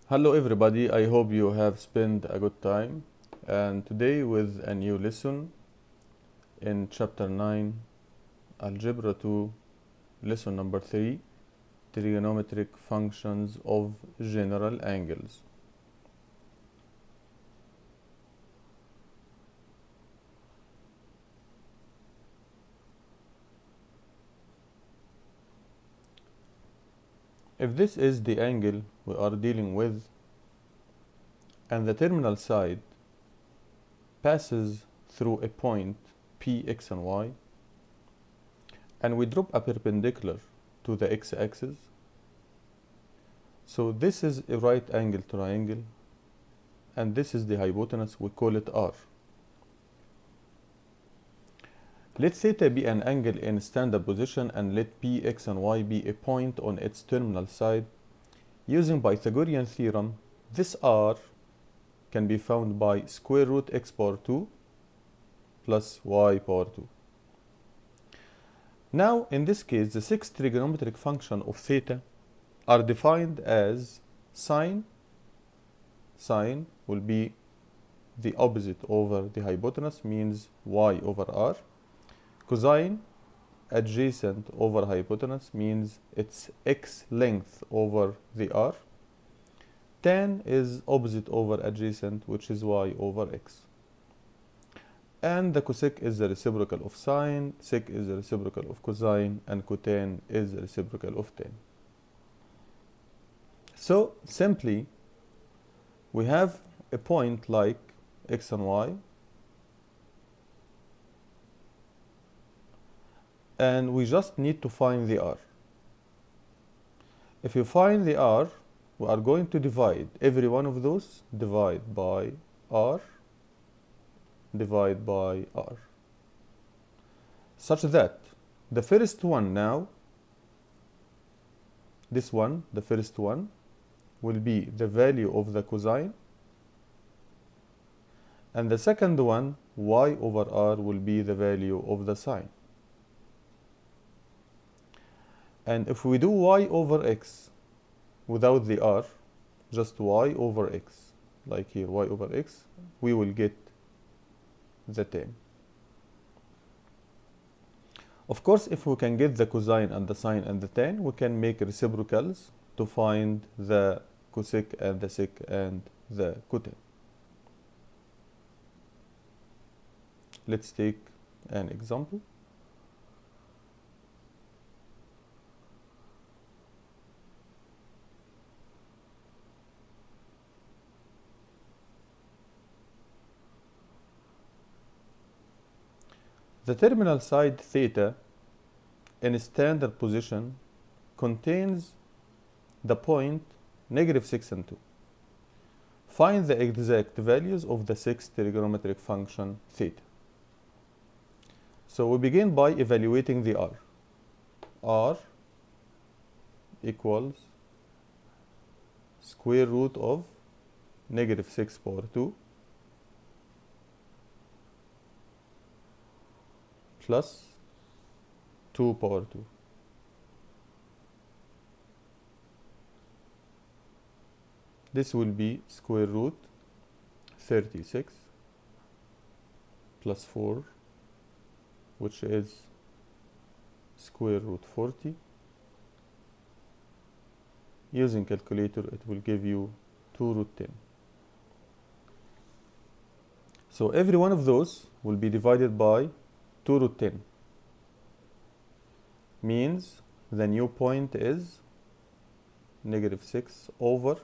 Hello everybody, I hope you have spent a good time, and today with a new lesson in chapter 9 Algebra 2 lesson number 3 Trigonometric functions of general angles. If this is the angle we are dealing with and the terminal side passes through a point P, X and Y, and we drop a perpendicular to the x-axis, so this is a right angle triangle and this is the hypotenuse, we call it R. Let theta be an angle in standard position and let P, X and Y be a point on its terminal side. Using Pythagorean theorem, this R can be found by square root x power 2 plus y power 2. Now, in this case, the six trigonometric functions of theta are defined as sine will be the opposite over the hypotenuse, means y over r. Cosine, adjacent over hypotenuse, means it's x length over the r. Tan is opposite over adjacent, which is y over x. And the cosec is the reciprocal of sine, sec is the reciprocal of cosine, and cotan is the reciprocal of tan. So simply, we have a point like x and y, and we just need to find the r. If you find the r, we are going to divide every one of those, divide by r, divide by r, such that the first one now, this one, the first one, will be the value of the cosine, and the second one, y over r, will be the value of the sine. And if we do y over x without the r, just y over x, like here, y over x, we will get the tan. Of course, if we can get the cosine and the sine and the tan, we can make reciprocals to find the cosec and the sec and the cotan. Let's take an example. The terminal side theta in standard position contains the point -6 and 2. Find the exact values of the six trigonometric function theta. So we begin by evaluating the r. R equals square root of -6 power 2 plus 2 power 2. This will be square root 36 plus 4, which is square root 40. Using calculator, it will give you 2 root 10. So every one of those will be divided by 2 root 10. Means the new point is -6 over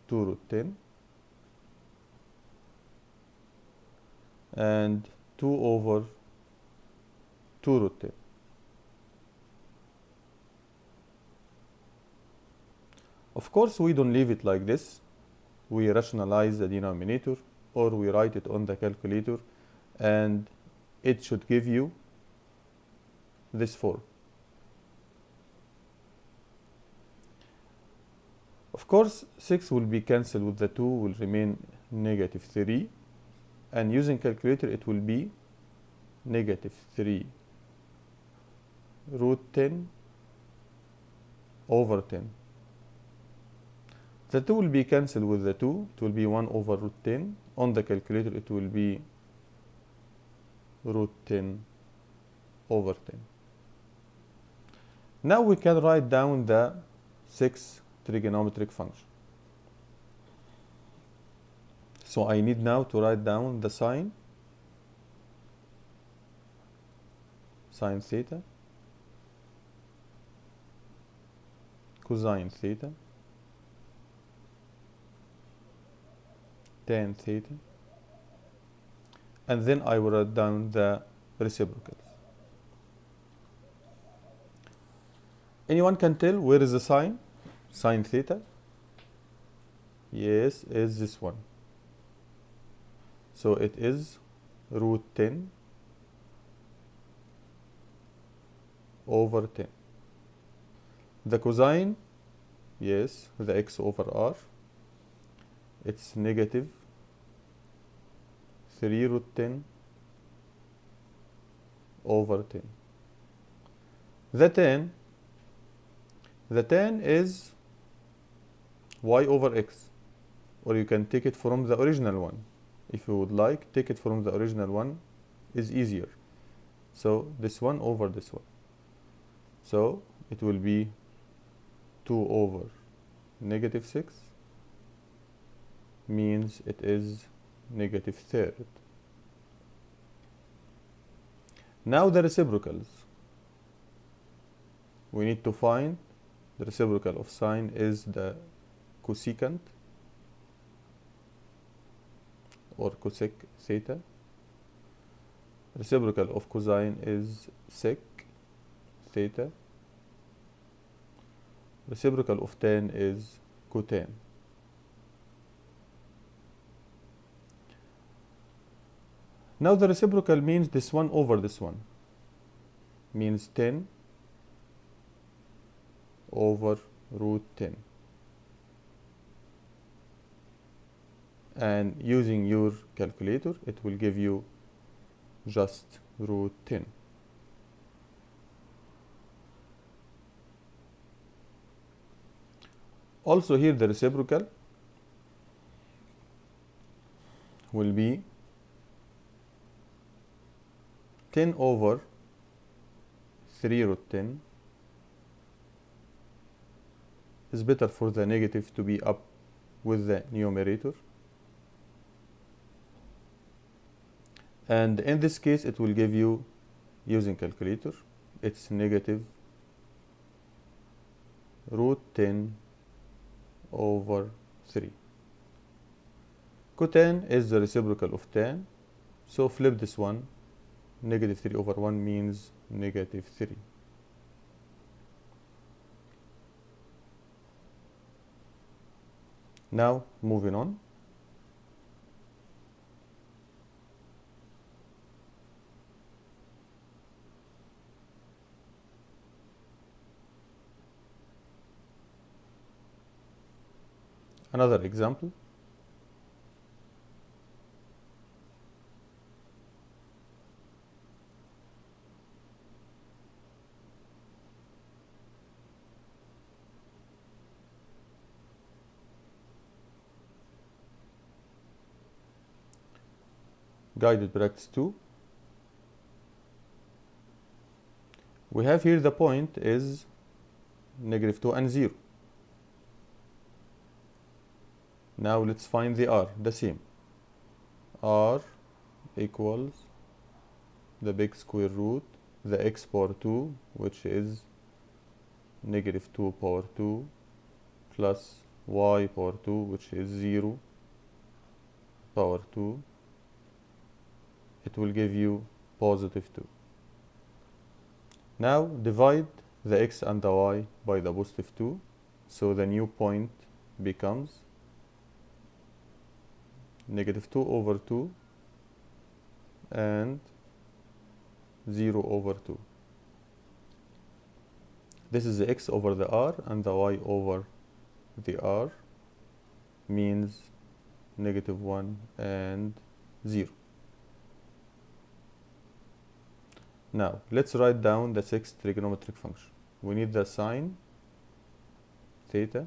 2 root 10 and 2 over 2 root 10. Of course, we don't leave it like this. We rationalize the denominator, or we write it on the calculator, and it should give you this form. Of course, 6 will be cancelled with the 2, will remain -3, and using calculator it will be -3 root 10 over 10. The 2 will be cancelled with the 2. It will be 1 over root 10. On the calculator, it will be root 10 over 10. Now we can write down the 6 trigonometric function. So I need now to write down the sine theta, cosine theta, tan theta, and then I will write down the reciprocals. Anyone can tell where is the sine? Sine theta? Yes, is this one. So it is root 10 over 10. The cosine, yes, the x over r, it's negative 3 root 10 over 10. The tan is y over x, or you can take it from the original one. If you would like, take it from the original one, is easier. So this one over this one. So it will be 2 over negative 6, means it is negative third. Now the reciprocals. We need to find the reciprocal of sine is the cosecant or cosec theta. Reciprocal of cosine is sec theta. Reciprocal of tan is cotan. Now the reciprocal means this one over this one, means 10 over root 10. And using your calculator, it will give you just root 10. Also here the reciprocal will be 10 over 3 root 10. It's better for the negative to be up with the numerator. And in this case, it will give you, using calculator, it's negative root 10 over 3. Cotan is the reciprocal of tan, so flip this one. Negative 3 over 1 means negative 3. Now, moving on. Another example. Guided practice 2. We have here the point is negative 2 and 0. Now let's find the r, the same. R equals the big square root, the x power 2, which is negative 2 power 2, plus y power 2, which is 0 power 2. It will give you positive 2. Now divide the x and the y by the positive 2, so the new point becomes negative 2 over 2 and 0 over 2. This is the x over the r, and the y over the r means negative 1 and 0. Now, let's write down the 6 trigonometric function. We need the sine theta,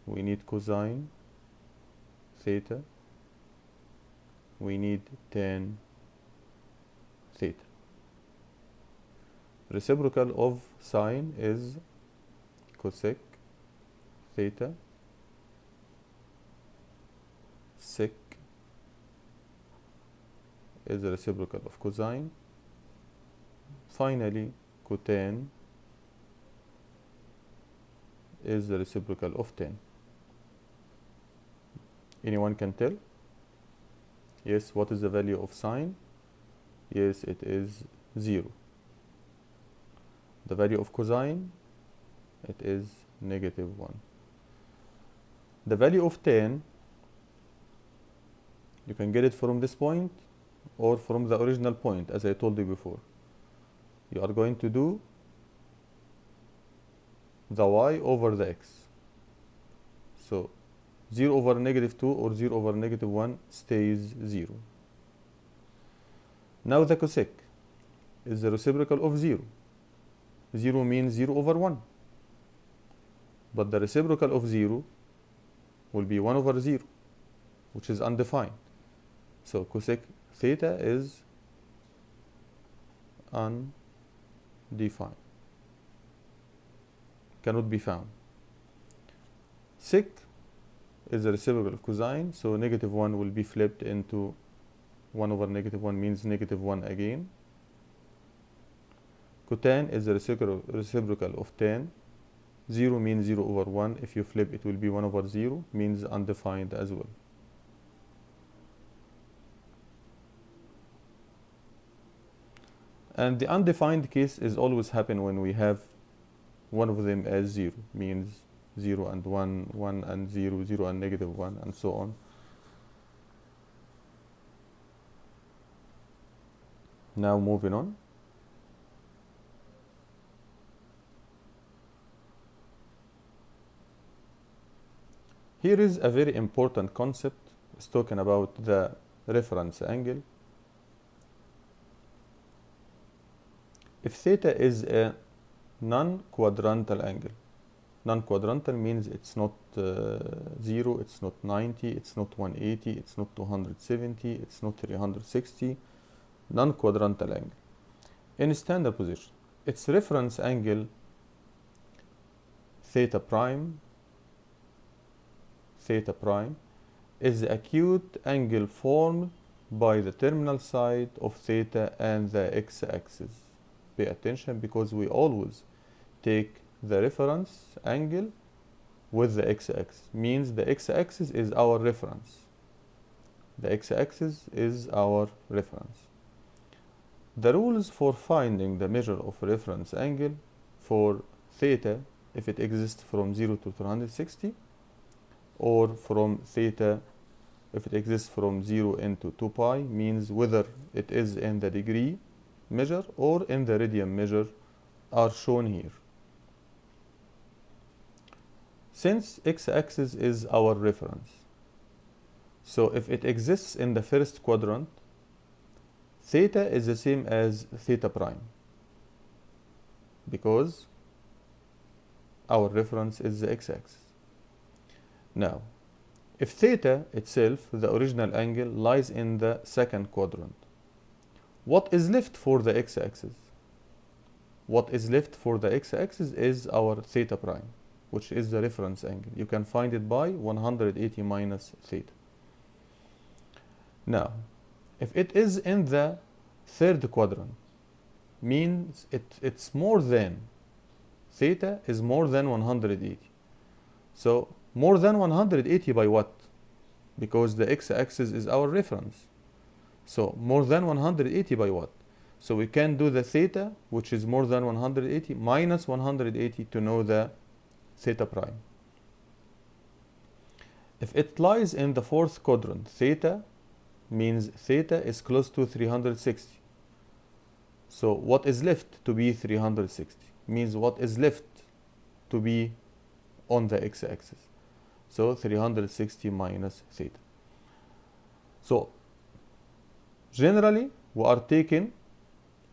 we need cosine theta, we need tan theta. Reciprocal of sine is cosec theta, sec is the reciprocal of cosine. Finally, cotan is the reciprocal of tan. Anyone can tell? Yes, what is the value of sine? Yes, it is 0. The value of cosine, it is -1. The value of tan, you can get it from this point or from the original point, as I told you before. You are going to do the y over the x. So 0 over -2 or 0 over -1 stays 0. Now the cosec is the reciprocal of 0. 0 means 0 over 1. But the reciprocal of 0 will be 1 over 0, which is undefined. So cosec theta is undefined, cannot be found. Sec is the reciprocal of cosine, so -1 will be flipped into 1 over -1 means -1 again. Cotan is the reciprocal of tan. 0 means 0 over 1. If you flip, it will be 1 over 0, means undefined as well. And the undefined case is always happen when we have one of them as 0, means 0 and 1, 1 and 0, 0 and -1, and so on. Now moving on. Here is a very important concept. It's talking about the reference angle. If theta is a non-quadrantal angle, non-quadrantal means it's not 0, it's not 90, it's not 180, it's not 270, it's not 360, non-quadrantal angle. In standard position, its reference angle theta prime is the acute angle formed by the terminal side of theta and the x-axis. Pay attention, because we always take the reference angle with the x-axis, means the x-axis is our reference. The x-axis is our reference. The rules for finding the measure of reference angle for theta, if it exists from 0 to 360, or from theta if it exists from 0 into 2 pi, means whether it is in the degree measure or in the radian measure, are shown here. Since x-axis is our reference, so if it exists in the first quadrant, theta is the same as theta prime, because our reference is the x-axis. Now, if theta itself, the original angle, lies in the second quadrant, what is left for the x-axis? What is left for the x-axis is our theta prime, which is the reference angle. You can find it by 180 minus theta. Now, if it is in the third quadrant, means it's more than, theta is more than 180. So more than 180 by what? Because the x-axis is our reference. So more than 180 by what? So we can do the theta, which is more than 180, minus 180 to know the theta prime. If it lies in the fourth quadrant, theta means theta is close to 360. So what is left to be 360? Means what is left to be on the x-axis. So 360 minus theta. So generally we are taking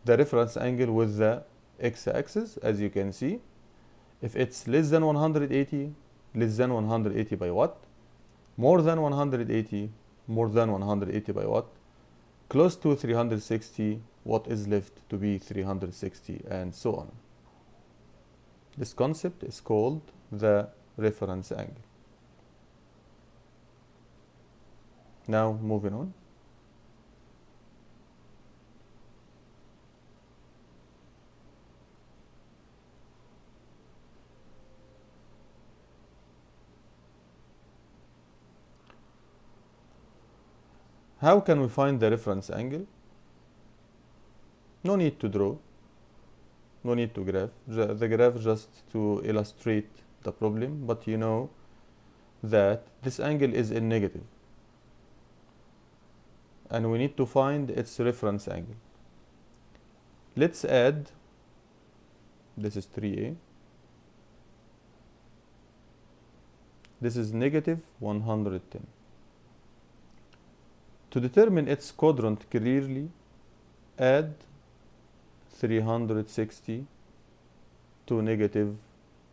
the reference angle with the x-axis, as you can see. If it's less than 180, less than 180 by what? More than 180, more than 180 by what? Close to 360, what is left to be 360, and so on. This concept is called the reference angle. Now moving on. How can we find the reference angle? No need to draw, no need to graph. The graph just to illustrate the problem, but you know that this angle is in negative and we need to find its reference angle. Let's add, this is 3a, this is negative 110. To determine its quadrant clearly, add 360 to negative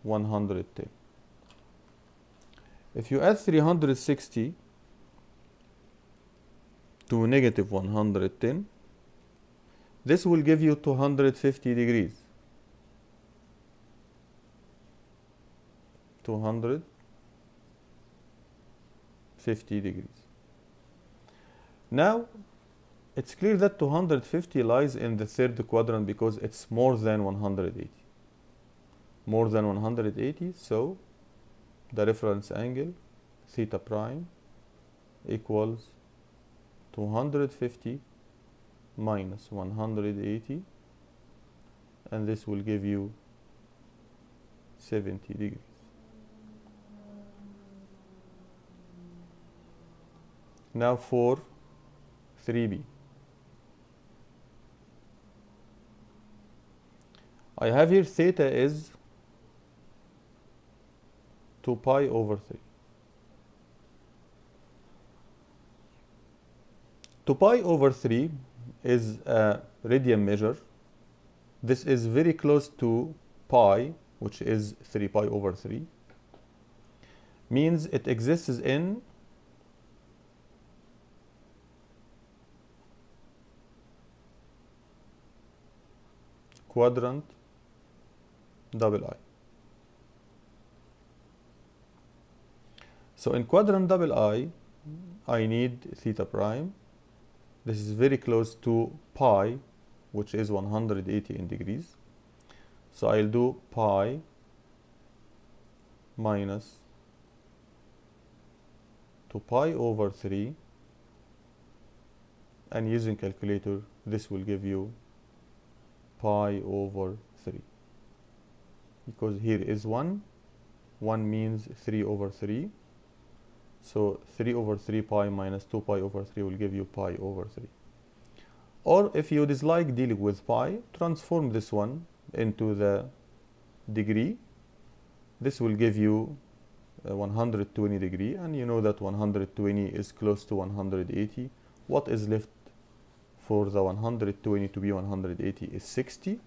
110. If you add 360 to negative 110, this will give you 250 degrees. 250 degrees. Now, it's clear that 250 lies in the third quadrant because it's more than 180. More than 180, so the reference angle, theta prime, equals 250 minus 180, and this will give you 70 degrees. Now for 3b. I have here theta is 2 pi over 3. 2 pi over 3 is a radian measure. This is very close to pi, which is 3 pi over 3. Means it exists in quadrant double I. So in quadrant double I need theta prime. This is very close to pi, which is 180 in degrees. So I'll do pi minus 2 pi over 3, and using calculator, this will give you pi over 3. Because here is 1 means 3 over 3. So 3 over 3 pi minus 2 pi over 3 will give you pi over 3. Or if you dislike dealing with pi, transform this one into the degree. This will give you 120 degree, and you know that 120 is close to 180. What is left for the 120 to be 180 is 60,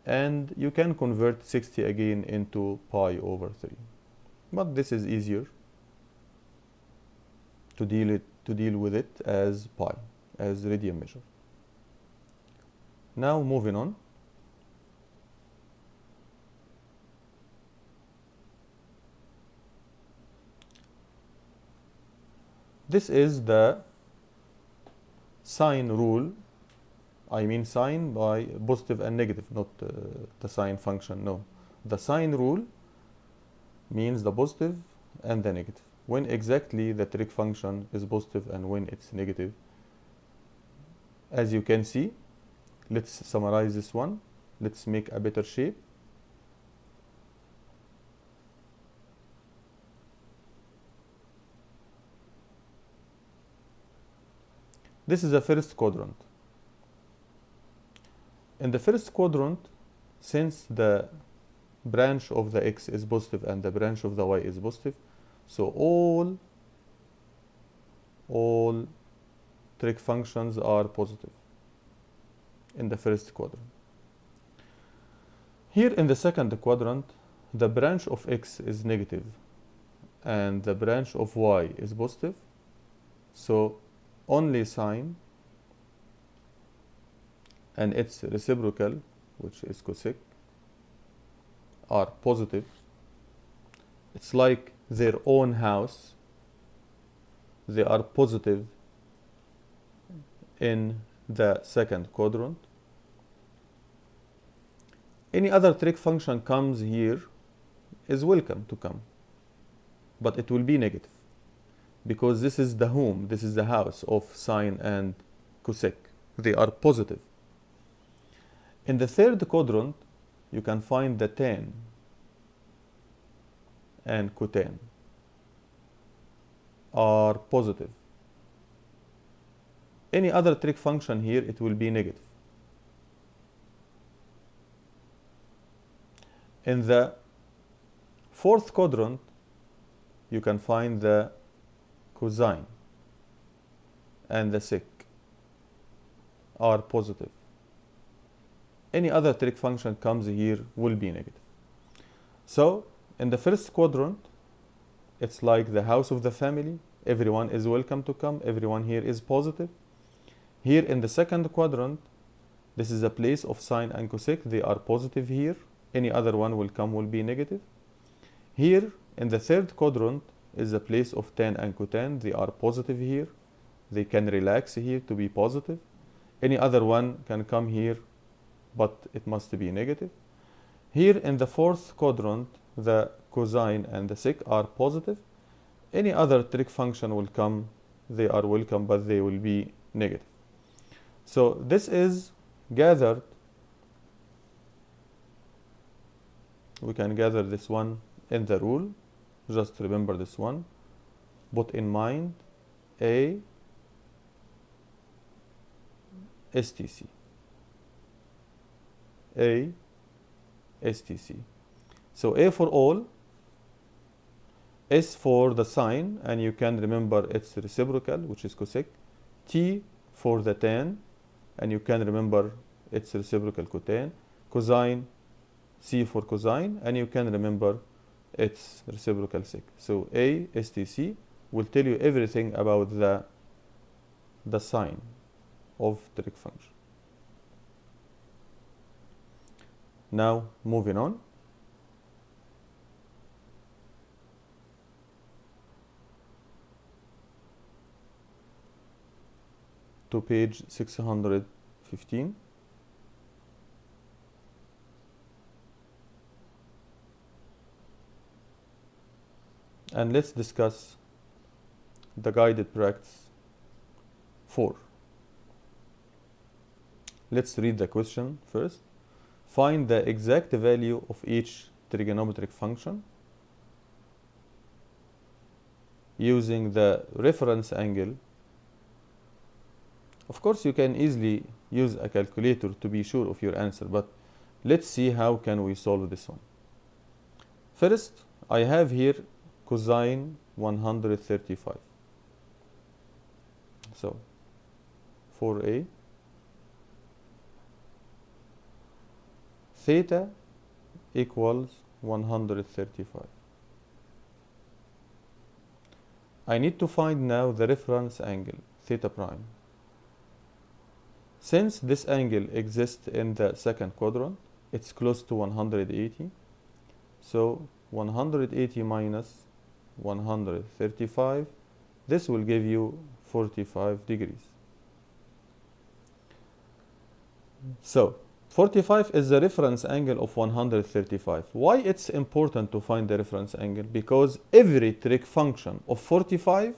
and you can convert 60 again into pi over 3. But this is easier to deal with it as pi, as radian measure. Now moving on. This is the sign rule. I mean sign by positive and negative, not the sign function, no. The sign rule means the positive and the negative. When exactly the trig function is positive and when it's negative. As you can see, let's summarize this one. Let's make a better shape. This is the first quadrant. In the first quadrant, since the branch of the x is positive and the branch of the y is positive, so all trig functions are positive in the first quadrant. Here in the second quadrant, the branch of x is negative and the branch of y is positive, so only sine and its reciprocal, which is cosec, are positive. It's like their own house. They are positive in the second quadrant. Any other trig function comes here is welcome to come, but it will be negative because this is the home, this is the house of sine and cosec. They are positive. In the third quadrant, you can find the tan and cotan are positive. Any other trig function here, it will be negative. In the fourth quadrant, you can find the cosine and the sec are positive. Any other trig function comes here will be negative. So in the first quadrant, it's like the house of the family. Everyone is welcome to come. Everyone here is positive. Here in the second quadrant, this is a place of sine and cosec. They are positive here. Any other one will come will be negative. Here in the third quadrant is a place of tan and cotan. They are positive here. They can relax here to be positive. Any other one can come here, but it must be negative. Here in the fourth quadrant, the cosine and the sec are positive. Any other trig function will come. They are welcome, but they will be negative. So this is gathered. We can gather this one in the rule. Just remember this one. Put in mind A STC. A STC. So A for all, S for the sine, and you can remember its reciprocal, which is cosec. T for the tan, and you can remember its reciprocal cotan. Cosine, C for cosine, and you can remember its reciprocal sec. So A STC will tell you everything about the sign of trig function. Now moving on. To page 615. And let's discuss the guided practice 4. Let's read the question first. Find the exact value of each trigonometric function using the reference angle. Of course, you can easily use a calculator to be sure of your answer, but let's see how can we solve this one. First, I have here cosine 135. So 4a theta equals 135. I need to find now the reference angle, theta prime. Since this angle exists in the second quadrant, it's close to 180. So 180 minus 135, this will give you 45 degrees. So 45 is the reference angle of 135. Why it's important to find the reference angle? Because every trig function of 45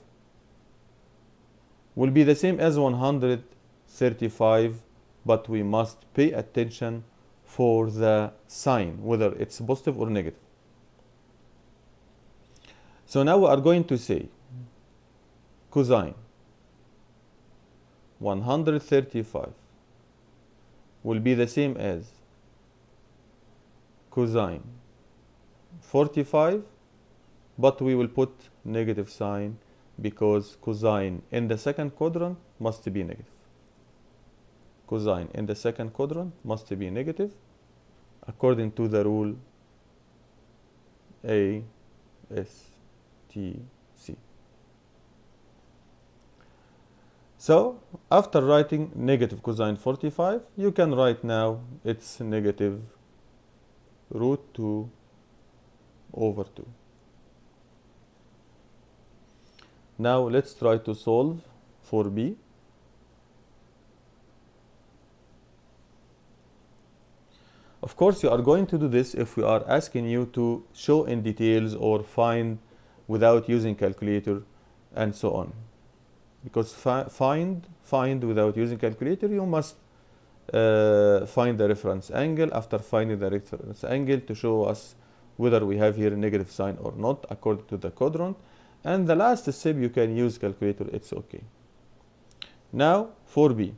will be the same as 135, but we must pay attention for the sign, whether it's positive or negative. So now we are going to say cosine 135 will be the same as cosine 45, but we will put negative sign because cosine in the second quadrant must be negative. Cosine in the second quadrant must be negative according to the rule AS. TC. So after writing negative cosine 45, you can write now it's negative root 2 over 2. Now let's try to solve for B. Of course, you are going to do this if we are asking you to show in details or find without using calculator and so on. Because find without using calculator, you must find the reference angle. After finding the reference angle, to show us whether we have here a negative sign or not according to the quadrant. And the last step, you can use calculator, it's okay. Now for B,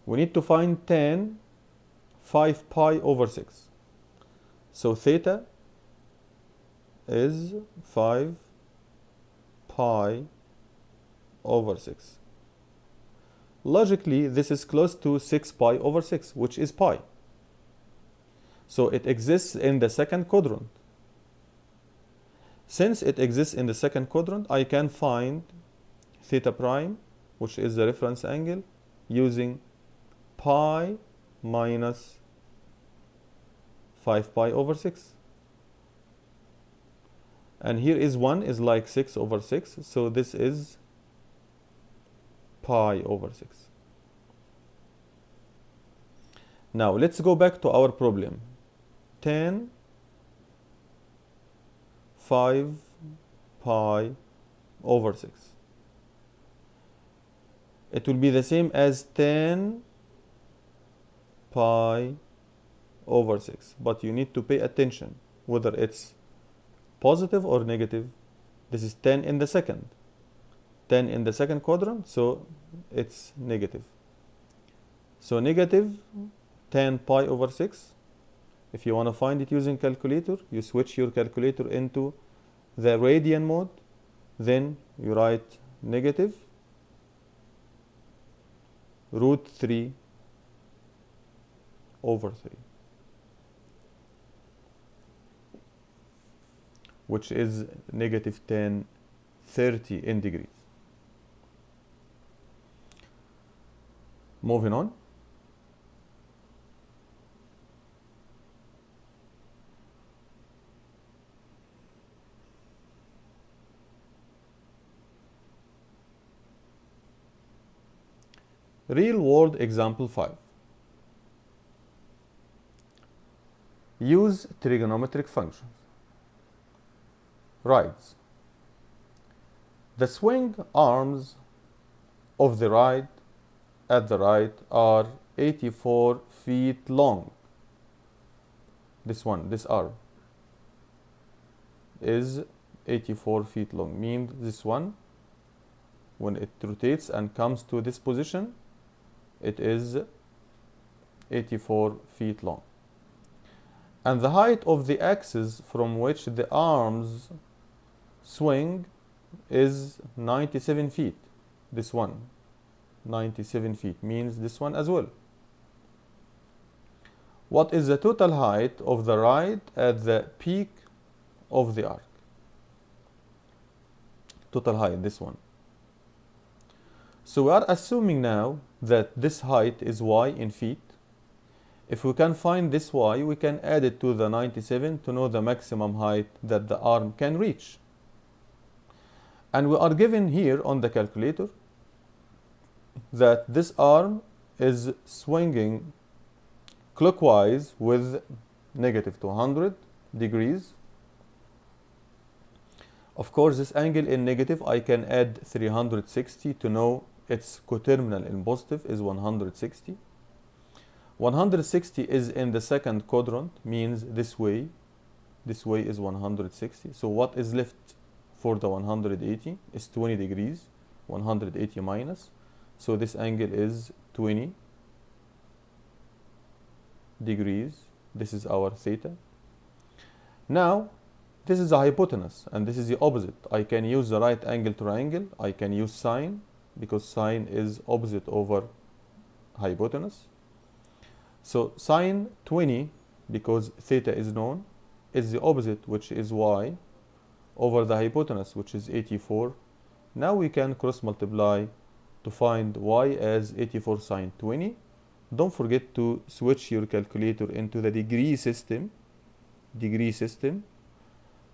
we need to find tan 5 pi over 6. So theta is 5 pi over 6. Logically, this is close to 6 pi over 6, which is pi. So it exists in the second quadrant. Since it exists in the second quadrant, I can find theta prime, which is the reference angle, using pi minus 5 pi over 6. And here is 1 is like 6 over 6, so this is pi over 6. Now let's go back to our problem. Tan 5 pi over 6. It will be the same as tan pi over 6, but you need to pay attention whether it's positive or negative. This is 10 in the second. 10 in the second quadrant, so it's negative. So negative tan pi over 6. If you want to find it using calculator, you switch your calculator into the radian mode. Then you write negative root 3 over 3, which is negative tan 30 in degrees. Moving on. Real world example 5. Use trigonometric functions. Rides. The swing arms of the ride at the right are 84 feet long. This arm is 84 feet long. Means this one, when it rotates and comes to this position, it is 84 feet long. And the height of the axis from which the arms swing is 97 feet. This one, 97 feet, means this one as well. What is the total height of the ride at the peak of the arc? Total height, this one. So we are assuming now that this height is y in feet. If we can find this y, we can add it to the 97 to know the maximum height that the arm can reach. And we are given here on the calculator that this arm is swinging clockwise with negative 200 degrees. Of course, this angle in negative, I can add 360 to know its coterminal in positive is 160. 160 is in the second quadrant, means this way. This way is 160. So what is left for the 180 is 20 degrees. 180 minus. So this angle is 20 degrees. This is our theta. Now, this is the hypotenuse and this is the opposite. I can use the right angle triangle. I can use sine, because sine is opposite over hypotenuse. So sine 20, because theta is known, is the opposite, which is y, over the hypotenuse, which is 84. Now we can cross multiply to find y as 84 sine 20. Don't forget to switch your calculator into the degree system.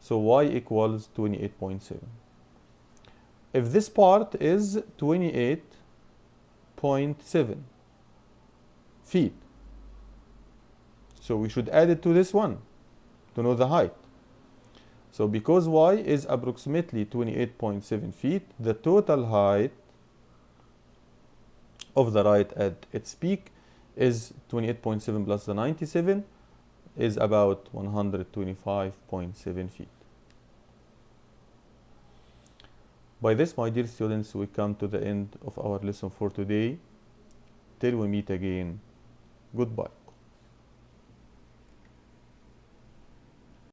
So y equals 28.7. If this part is 28.7 feet, so we should add it to this one to know the height. So because y is approximately 28.7 feet, the total height of the right at its peak is 28.7 plus the 97 is about 125.7 feet. By this, my dear students, we come to the end of our lesson for today. Till we meet again, goodbye.